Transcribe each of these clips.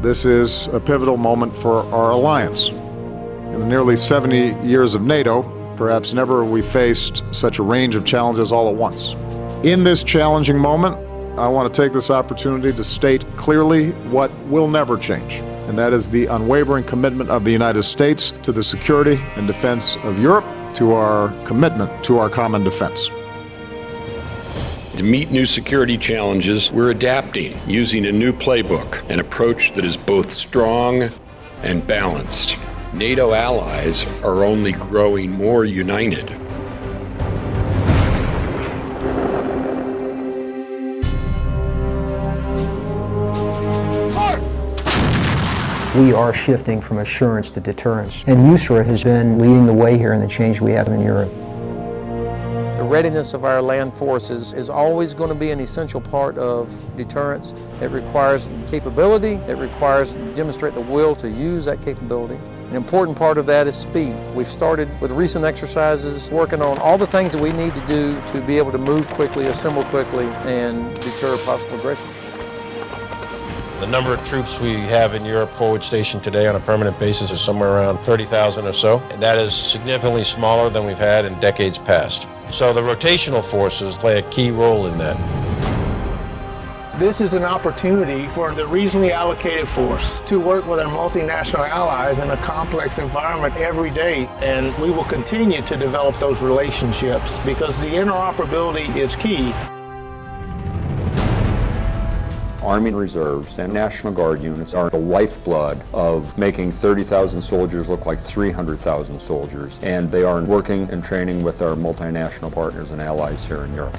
This is a pivotal moment for our alliance. In the nearly 70 years of NATO, perhaps never have we faced such a range of challenges all at once. In this challenging moment, I want to take this opportunity to state clearly what will never change, and that is the unwavering commitment of the United States to the security and defense of Europe, to our commitment to our common defense. To meet new security challenges, we're adapting, using a new playbook, an approach that is both strong and balanced. NATO allies are only growing more united. We are shifting from assurance to deterrence, and USARA has been leading the way here in the change we have in Europe. The readiness of our land forces is always going to be an essential part of deterrence. It requires capability. It requires to demonstrate the will to use that capability. An important part of that is speed. We've started with recent exercises, working on all the things that we need to do to be able to move quickly, assemble quickly, and deter possible aggression. The number of troops we have in Europe forward stationed today on a permanent basis is somewhere around 30,000 or so, and that is significantly smaller than we've had in decades past. So the rotational forces play a key role in that. This is an opportunity for the regionally allocated force to work with our multinational allies in a complex environment every day, and we will continue to develop those relationships because the interoperability is key. Army Reserves and National Guard units are the lifeblood of making 30,000 soldiers look like 300,000 soldiers, and they are working and training with our multinational partners and allies here in Europe.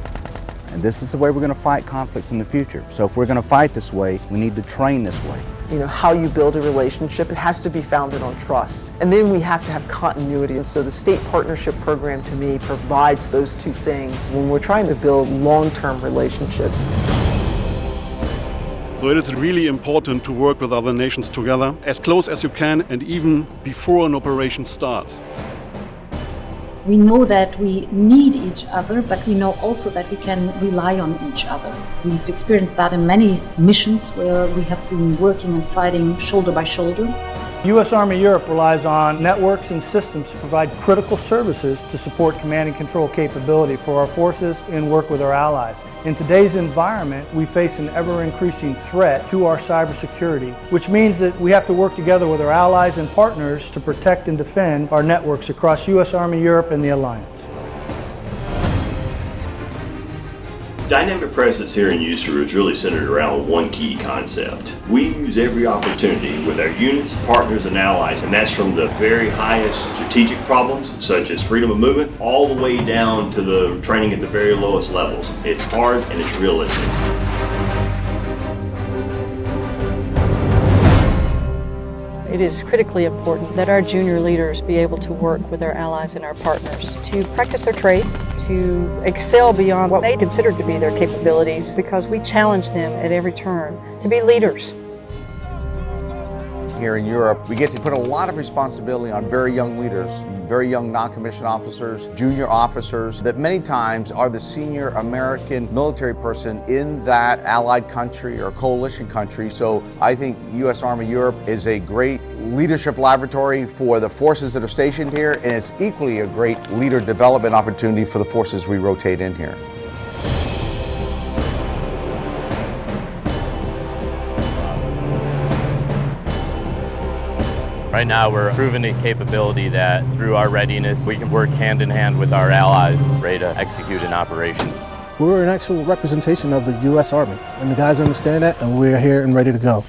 And this is the way we're going to fight conflicts in the future. So if we're going to fight this way, we need to train this way. You know, how you build a relationship, it has to be founded on trust. And then we have to have continuity. And so the State Partnership Program, to me, provides those two things when we're trying to build long-term relationships. So it is really important to work with other nations together, as close as you can, and even before an operation starts. We know that we need each other, but we know also that we can rely on each other. We've experienced that in many missions where we have been working and fighting shoulder by shoulder. U.S. Army Europe relies on networks and systems to provide critical services to support command and control capability for our forces and work with our allies. In today's environment, we face an ever-increasing threat to our cybersecurity, which means that we have to work together with our allies and partners to protect and defend our networks across U.S. Army Europe and the Alliance. Dynamic presence here in USARA is really centered around one key concept. We use every opportunity with our units, partners, and allies, and that's from the very highest strategic problems, such as freedom of movement, all the way down to the training at the very lowest levels. It's hard and it's realistic. It is critically important that our junior leaders be able to work with our allies and our partners to practice their trade, to excel beyond what they consider to be their capabilities, because we challenge them at every turn to be leaders. Here in Europe, we get to put a lot of responsibility on very young leaders, very young non-commissioned officers, junior officers, that many times are the senior American military person in that allied country or coalition country. So I think U.S. Army Europe is a great leadership laboratory for the forces that are stationed here, and it's equally a great leader development opportunity for the forces we rotate in here. Right now we're proving a capability that through our readiness we can work hand in hand with our allies ready to execute an operation. We're an actual representation of the U.S. Army, and the guys understand that, and we're here and ready to go.